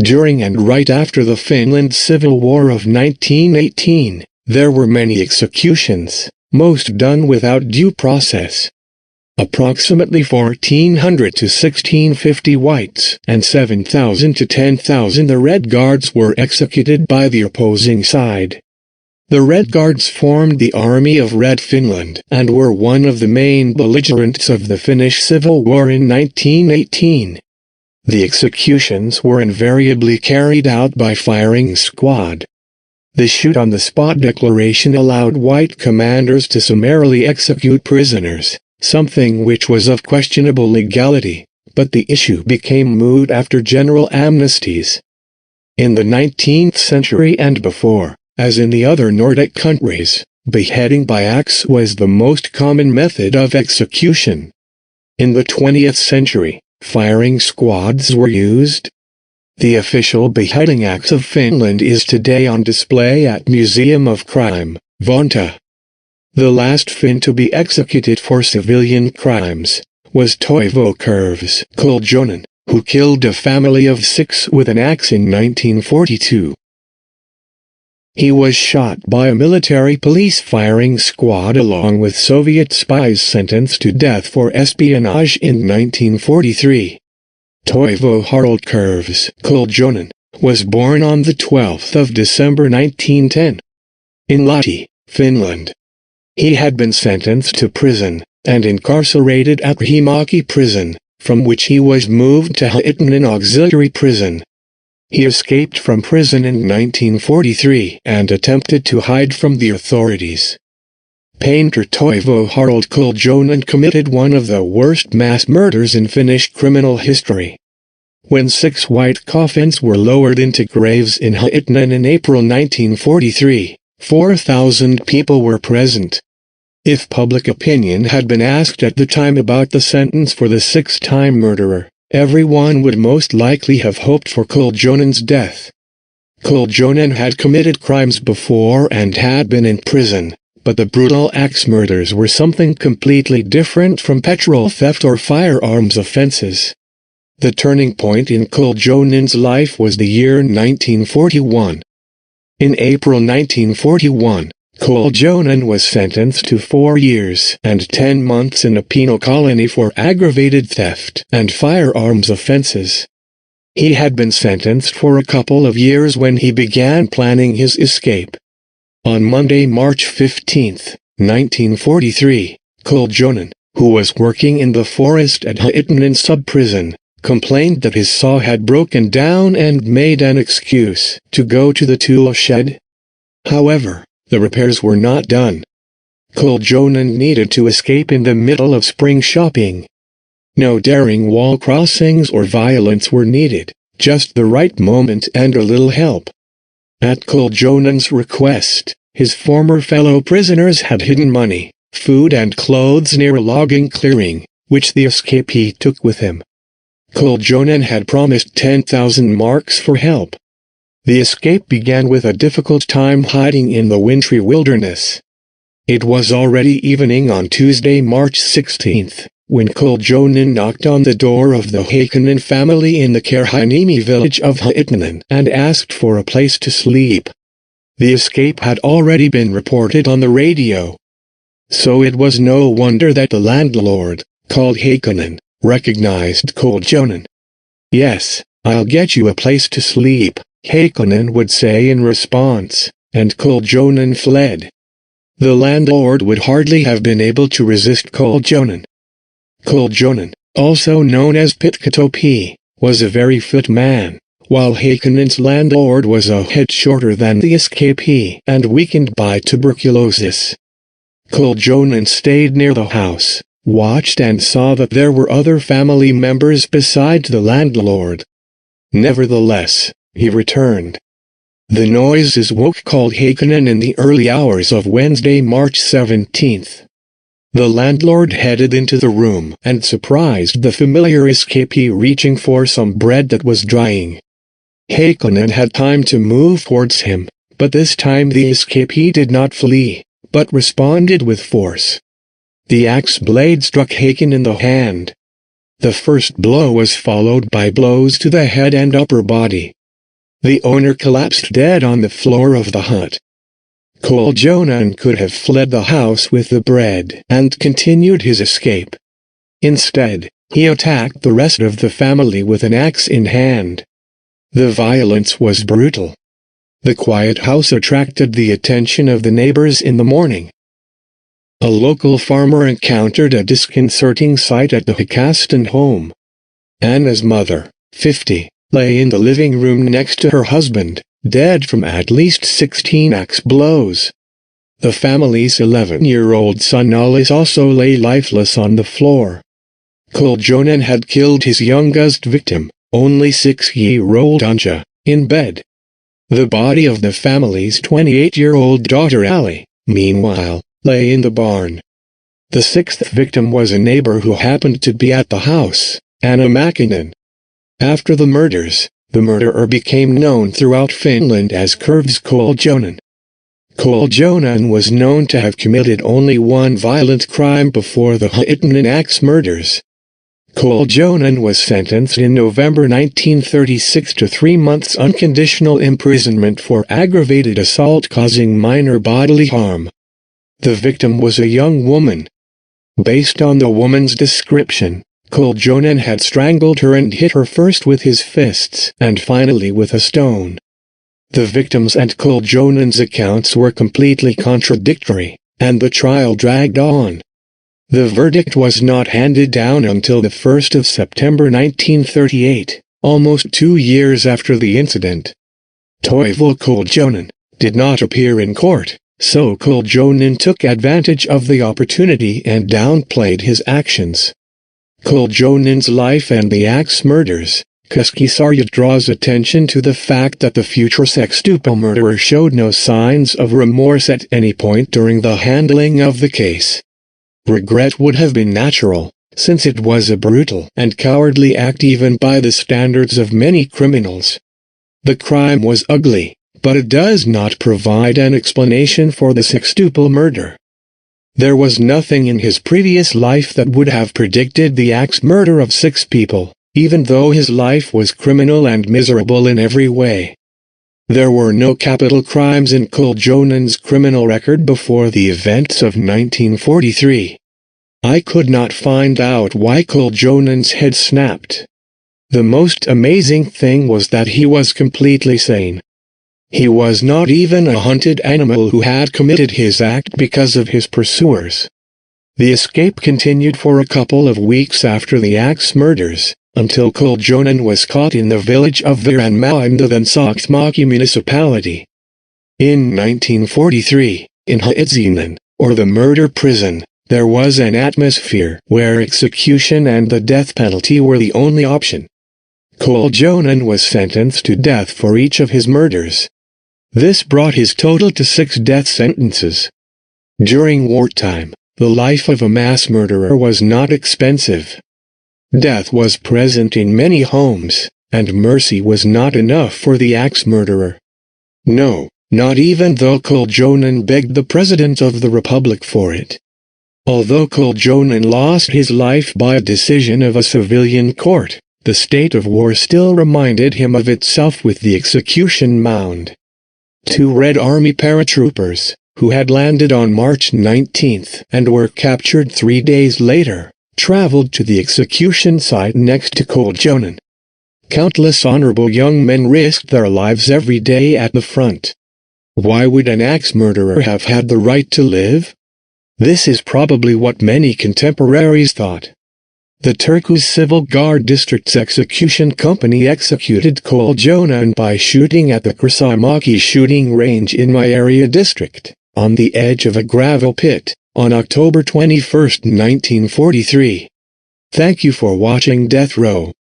During and right after the Finland Civil War of 1918, there were many executions, most done without due process. Approximately 1,400 to 1,650 whites and 7,000 to 10,000 the Red Guards were executed by the opposing side. The Red Guards formed the Army of Red Finland and were one of the main belligerents of the Finnish Civil War in 1918. The executions were invariably carried out by firing squad. The shoot-on-the-spot declaration allowed white commanders to summarily execute prisoners, something which was of questionable legality, but the issue became moot after general amnesties. In the 19th century and before, as in the other Nordic countries, beheading by axe was the most common method of execution. In the 20th century, firing squads were used. The official beheading axe of Finland is today on display at Museum of Crime, Vantaa. The last Finn to be executed for civilian crimes was Toivo Koljonen, who killed a family of 6 with an axe in 1942. He was shot by a military police firing squad along with Soviet spies sentenced to death for espionage in 1943. Toivo Harald Koljonen was born on the 12th of December 1910 in Lahti, Finland. He had been sentenced to prison and incarcerated at Himaki prison, from which he was moved to Hitittnan auxiliary prison. He escaped from prison in 1943 and attempted to hide from the authorities. Painter Toivo Harald Koljonen committed one of the worst mass murders in Finnish criminal history. When 6 white coffins were lowered into graves in Hitittnan in April 1943, 4,000 people were present. If public opinion had been asked at the time about the sentence for the 6-time murderer, everyone would most likely have hoped for Koljonen's death. Koljonen had committed crimes before and had been in prison, but the brutal axe murders were something completely different from petrol theft or firearms offenses. The turning point in Koljonen's life was the year 1941. In April 1941, Koljonen was sentenced to 4 years and 10 months in a penal colony for aggravated theft and firearms offenses. He had been sentenced for a couple of years when he began planning his escape. On Monday, March 15, 1943, Koljonen, who was working in the forest at Hitittnan sub-prison, complained that his saw had broken down and made an excuse to go to the tool shed. However, the repairs were not done. Koljonen needed to escape in the middle of spring shopping. No daring wall crossings or violence were needed, just the right moment and a little help. At Koljonen's request, his former fellow prisoners had hidden money, food and clothes near a logging clearing, which the escapee took with him. Koljonen had promised 10,000 marks for help. The escape began with a difficult time hiding in the wintry wilderness. It was already evening on Tuesday, March 16, when Koljonen knocked on the door of the Heikkinen family in the Kerhainiemi village of Hitittnan and asked for a place to sleep. The escape had already been reported on the radio. So it was no wonder that the landlord, called Heikkinen, recognized Koljonen. "Yes, I'll get you a place to sleep," Heikkinen would say in response, and Koljonen fled. The landlord would hardly have been able to resist Koljonen. Koljonen, also known as Pitkätopi, was a very fit man, while Heikkinen's landlord was a head shorter than the escapee and weakened by tuberculosis. Koljonen stayed near the house, watched and saw that there were other family members besides the landlord. Nevertheless, he returned. The noises woke Heikkinen in the early hours of Wednesday, March 17. The landlord headed into the room and surprised the familiar escapee reaching for some bread that was drying. Heikkinen had time to move towards him, but this time the escapee did not flee, but responded with force. The axe blade struck Heikkinen in the hand. The first blow was followed by blows to the head and upper body. The owner collapsed dead on the floor of the hut. Koljonen could have fled the house with the bread and continued his escape. Instead, he attacked the rest of the family with an axe in hand. The violence was brutal. The quiet house attracted the attention of the neighbors in the morning. A local farmer encountered a disconcerting sight at the Hitittnan home. Anna's mother, 50, lay in the living room next to her husband, dead from at least 16 axe blows. The family's 11-year-old son Alice also lay lifeless on the floor. Koljonen had killed his youngest victim, only 6-year-old Anja, in bed. The body of the family's 28-year-old daughter Ali, meanwhile, lay in the barn. The sixth victim was a neighbor who happened to be at the house, Anna Mäkinen. After the murders, the murderer became known throughout Finland as Kirves Koljonen. Koljonen was known to have committed only one violent crime before the Hitittnan axe murders. Koljonen was sentenced in November 1936 to 3 months unconditional imprisonment for aggravated assault causing minor bodily harm. The victim was a young woman. Based on the woman's description, Koljonen had strangled her and hit her first with his fists and finally with a stone. The victim's and Koljonen's accounts were completely contradictory, and the trial dragged on. The verdict was not handed down until the 1st of September 1938, almost 2 years after the incident. Toivo Koljonen did not appear in court, so Koljonen took advantage of the opportunity and downplayed his actions. Koljonen's life and the axe murders, Keskisarja draws attention to the fact that the future sextuple murderer showed no signs of remorse at any point during the handling of the case. Regret would have been natural, since it was a brutal and cowardly act even by the standards of many criminals. The crime was ugly, but it does not provide an explanation for the sextuple murder. There was nothing in his previous life that would have predicted the axe murder of 6 people, even though his life was criminal and miserable in every way. There were no capital crimes in Koljonen's criminal record before the events of 1943. I could not find out why Koljonen's head snapped. The most amazing thing was that he was completely sane. He was not even a hunted animal who had committed his act because of his pursuers. The escape continued for a couple of weeks after the axe murders, until Koljonen was caught in the village of Viranmaa in the then Saksmaki municipality. In 1943, in Hitittnan, or the murder prison, there was an atmosphere where execution and the death penalty were the only option. Koljonen was sentenced to death for each of his murders. This brought his total to 6 death sentences. During wartime, the life of a mass murderer was not expensive. Death was present in many homes, and mercy was not enough for the axe murderer. No, not even though Koljonen begged the President of the Republic for it. Although Koljonen lost his life by a decision of a civilian court, the state of war still reminded him of itself with the execution mound. 2 Red Army paratroopers, who had landed on March 19 and were captured 3 days later, traveled to the execution site next to Koljonen. Countless honorable young men risked their lives every day at the front. Why would an axe murderer have had the right to live? This is probably what many contemporaries thought. The Turku's Civil Guard District's execution company executed Koljonen by shooting at the Krisamaki shooting range in my area district, on the edge of a gravel pit, on October 21, 1943. Thank you for watching Death Row.